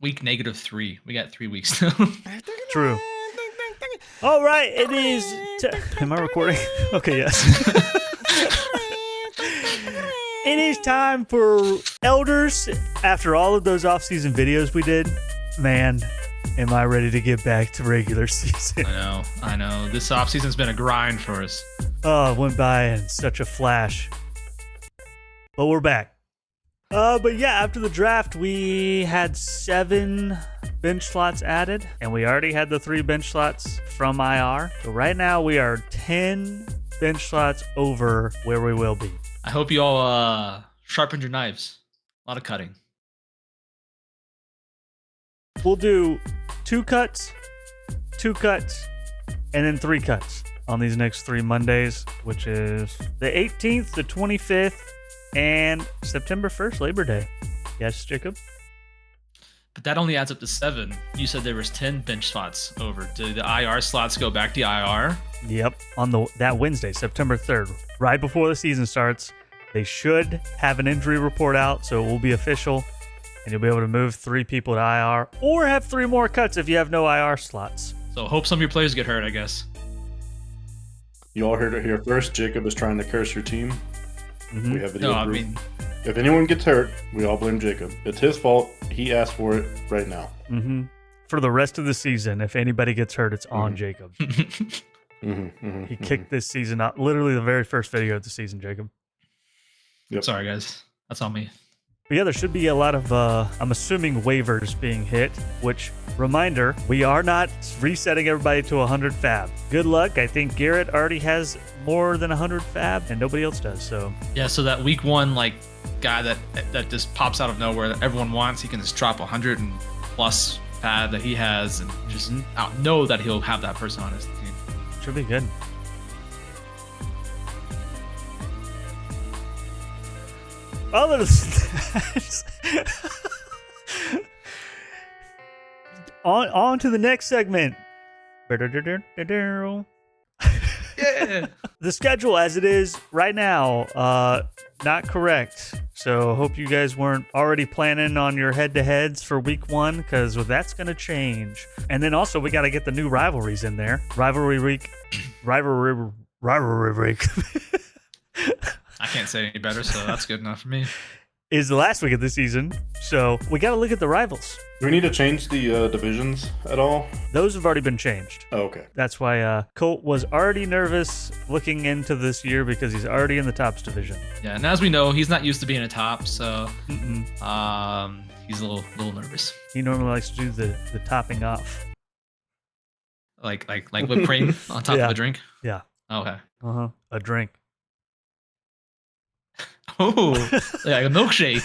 week -3. We got 3 weeks now. True. All right, it is. Am I recording? Okay, yes. It is time for Elders. After all of those off-season videos we did, man, am I ready to get back to regular season? I know. This offseason's been a grind for us. Oh, it went by in such a flash. But we're back. But yeah, after the draft, we had 7 bench slots added, and we already had the 3 bench slots from IR. So right now we are 10 bench slots over where we will be. I hope you all sharpened your knives. A lot of cutting. We'll do 2 cuts, 2 cuts, and then 3 cuts on these next 3 Mondays, which is the 18th, the 25th, and September 1st, Labor Day. Yes, Jacob? But that only adds up to 7. You said there was 10 bench slots over. Do the IR slots go back to IR? Yep, on that Wednesday, September 3rd, right before the season starts. They should have an injury report out, so it will be official, and you'll be able to move 3 people to IR, or have 3 more cuts if you have no IR slots. So hope some of your players get hurt, I guess. You all heard it here first. Jacob is trying to curse your team. Mm-hmm. We have video proof. If anyone gets hurt, we all blame Jacob. It's his fault. He asked for it right now. Mm-hmm. For the rest of the season, if anybody gets hurt, it's on Jacob. He kicked this season out. Literally the very first video of the season, Jacob. Yep. Sorry, guys. That's on me. But yeah, there should be a lot of, I'm assuming, waivers being hit, which, reminder, we are not resetting everybody to 100 fab. Good luck. I think Garrett already has more than 100 fab, and nobody else does, so. Yeah, so that week 1, guy that just pops out of nowhere that everyone wants, he can just drop 100 and plus fab that he has and just know that he'll have that person on his team. Should be good. Other than that, on to the next segment. Yeah. The schedule as it is right now, not correct. So hope you guys weren't already planning on your head-to-heads for week 1, because that's going to change. And then also we got to get the new rivalries in there. Rivalry week. I can't say any better, so that's good enough for me. Is the last week of the season, so we got to look at the rivals. Do we need to change the divisions at all? Those have already been changed. Oh, okay. That's why Colt was already nervous looking into this year because he's already in the tops division. Yeah, and as we know, he's not used to being a top, so he's a little nervous. He normally likes to do the topping off. Like whipped cream on top of a drink? Yeah. Okay. A drink. Oh, like a milkshake.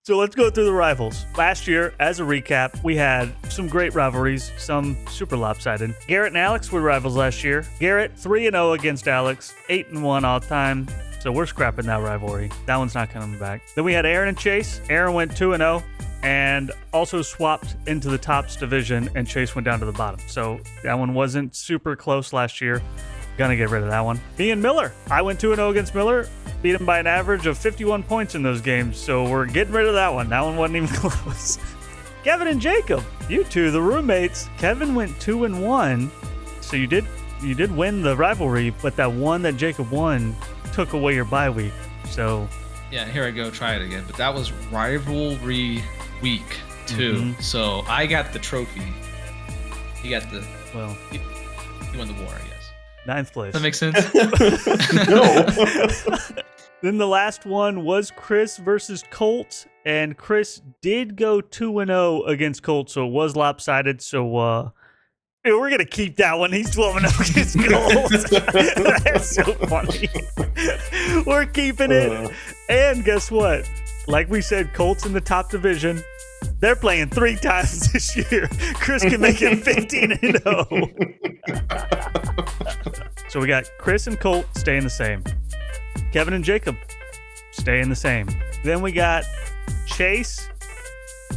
So let's go through the rivals. Last year, as a recap, we had some great rivalries, some super lopsided. Garrett and Alex were rivals last year. Garrett 3-0 against Alex, 8-1 all time. So we're scrapping that rivalry. That one's not coming back. Then we had Aaron and Chase. Aaron went 2-0 and also swapped into the tops division, and Chase went down to the bottom. So that one wasn't super close last year. Gonna get rid of that one. Me and Miller. I went 2-0 against Miller. Beat him by an average of 51 points in those games. So we're getting rid of that one. That one wasn't even close. Kevin and Jacob. You two, the roommates. Kevin went 2-1. So you did win the rivalry, but that one that Jacob won took away your bye week. So yeah, here I go. Try it again. But that was rivalry week 2. So I got the trophy. He got the he won the war, I guess. 9th place. That makes sense? No. Then the last one was Chris versus Colt, and Chris did go 2-0 against Colt, so it was lopsided. So we're gonna keep that one. He's 12-0 against Colt. That's so funny. We're keeping it. And guess what? Like we said, Colt's in the top division. They're playing 3 times this year. Chris can make it 15-0. So we got Chris and Colt staying the same. Kevin and Jacob staying the same. Then we got Chase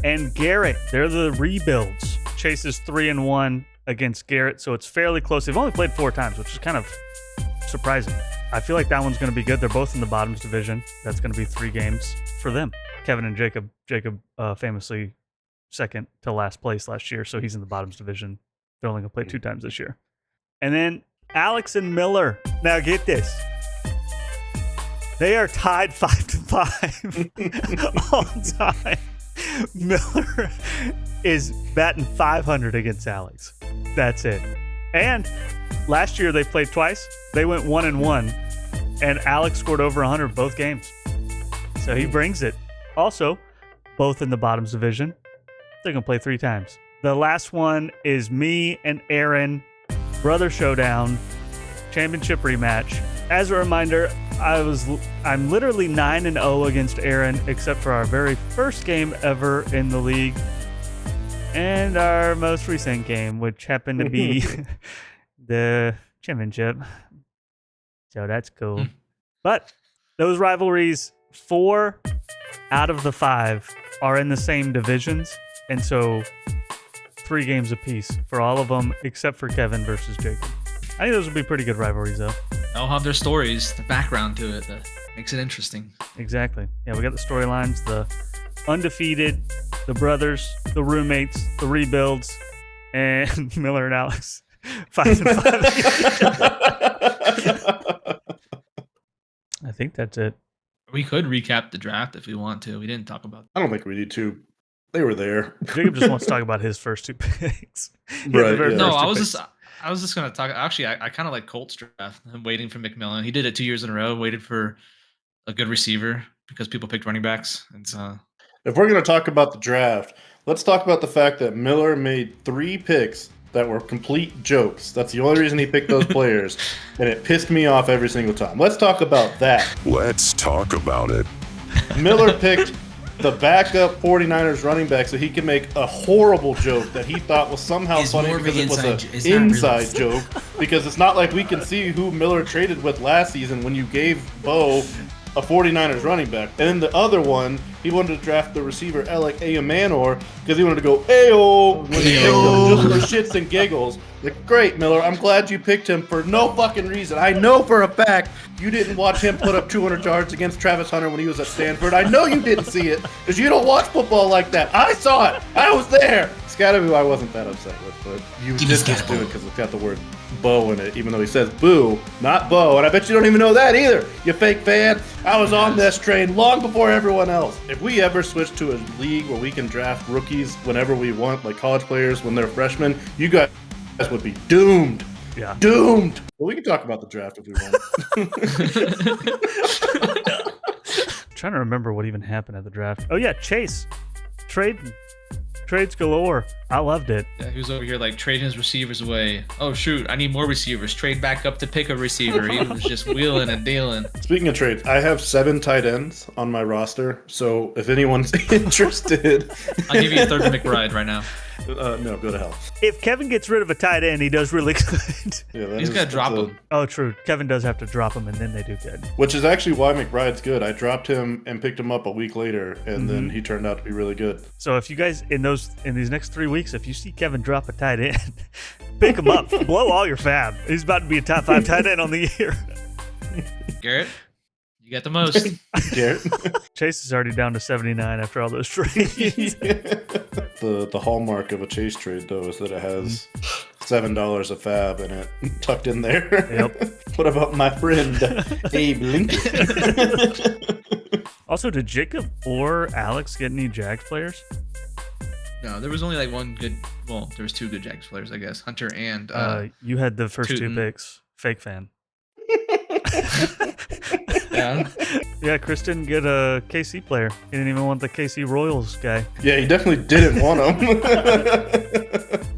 and Garrett. They're the rebuilds. Chase is 3-1 against Garrett, so it's fairly close. They've only played 4 times, which is kind of surprising. I feel like that one's going to be good. They're both in the bottoms division. That's going to be 3 games for them. Kevin and Jacob. Jacob famously second to last place last year, so he's in the bottoms division. They're only going to play 2 times this year. And then Alex and Miller. Now get this. They are tied 5-5 all time. Miller is batting 500 against Alex. That's it. And last year they played twice. They went 1-1, and Alex scored over 100 both games. So he brings it. Also, both in the bottoms division. They're going to play 3 times. The last one is me and Aaron, brother showdown, championship rematch. As a reminder, I'm literally 9-0 against Aaron, except for our very first game ever in the league and our most recent game, which happened to be the championship. So that's cool. But those rivalries, 4 out of the 5 are in the same divisions, and so 3 games apiece for all of them except for Kevin versus Jacob. I think those would be pretty good rivalries, though. They'll have their stories, the background to it that makes it interesting. Exactly. Yeah, we got the storylines, the undefeated, the brothers, the roommates, the rebuilds, and Miller and Alex 5-5. I think that's it. We could recap the draft if we want to. We didn't talk about I don't think we need to. They were there. Jacob just wants to talk about his first 2 picks. Right, yeah. No, I was just going to talk. Actually, I kind of like Colts draft. I'm waiting for McMillan. He did it 2 years in a row. Waited for a good receiver because people picked running backs. And so, If we're going to talk about the draft, let's talk about the fact that Miller made 3 picks that were complete jokes. That's the only reason he picked those players, and it pissed me off every single time. Let's talk about that. Let's talk about it. Miller picked the backup 49ers running back so he could make a horrible joke that he thought was somehow It's funny more of because an it was inside an it's not inside really. joke. Because it's not like we can see who Miller traded with last season when you gave Bo a 49ers running back. And then the other one, he wanted to draft the receiver Alec Ayamanor because he wanted to go Ayo when he picked him just for shits and giggles. Like, great, Miller. I'm glad you picked him for no fucking reason. I know for a fact you didn't watch him put up 200 yards against Travis Hunter when he was at Stanford. I know you didn't see it because you don't watch football like that. I saw it. I was there. Scatterby, who I wasn't that upset with, but you Give me did just do Scatterbo. it because it's got the word Bo in it, even though he says boo, not Bo. And I bet you don't even know that either, you fake fan. I was on this train long before everyone else. If we ever switch to a league where we can draft rookies whenever we want, like college players when they're freshmen, you guys would be doomed. Yeah. Doomed. Well, we can talk about the draft if we want. Trying to remember what even happened at the draft. Oh, yeah, Chase. Trades galore. I loved it. yeah, he was over here like trading his receivers away. Oh shoot, I need more receivers. Trade back up to pick a receiver. He was just wheeling and dealing. Speaking of trades, I have 7 tight ends on my roster, so if anyone's interested, I'll give you a third McBride right now. no, go to hell. If Kevin gets rid of a tight end, he does really good. Yeah, that He's is- gonna drop that's a- him. Oh, true. Kevin does have to drop him, and then they do good. Which is actually why McBride's good. I dropped him and picked him up a week later, and then he turned out to be really good. So if you guys in these next 3 weeks, if you see Kevin drop a tight end, pick him up. Blow all your fab. He's about to be a top 5 tight end on the year. Garrett, you got the most. Garrett? Chase is already down to 79 after all those trades. The hallmark of a Chase trade, though, is that it has $7 of fab in it tucked in there. Yep. What about my friend Abe Lincoln? Also, did Jacob or Alex get any Jags players? No, there was only like one good. Well, there was 2 good Jags players, I guess. Hunter and You had the first 2 Tootin. picks. Fake fan. yeah. Yeah, Chris didn't get a KC player. He didn't even want the KC Royals guy. Yeah, he definitely didn't want him.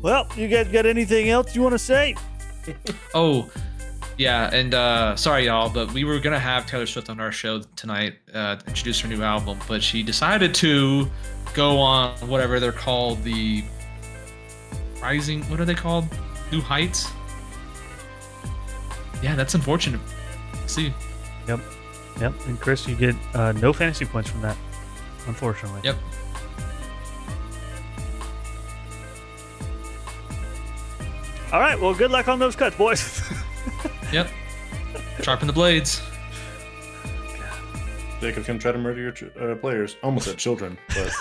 Well, you guys got anything else you want to say? Oh, yeah, and sorry y'all, but we were gonna have Taylor Swift on our show tonight, introduce her new album, but she decided to go on whatever they're called, the Rising. What are they called? New Heights. Yeah, that's unfortunate. See. Yep. And Chris, you get no fantasy points from that, unfortunately. Yep. All right. Well, good luck on those cuts, boys. Yep. Sharpen the blades. Jacob's gonna try to murder your players. Almost said children, but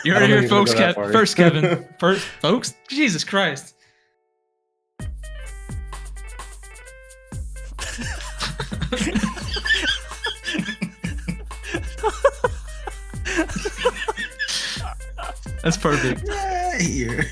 You I heard don't it here, think he's gonna folks. go that far. First, Kevin. First, folks. Jesus Christ. That's perfect. Here.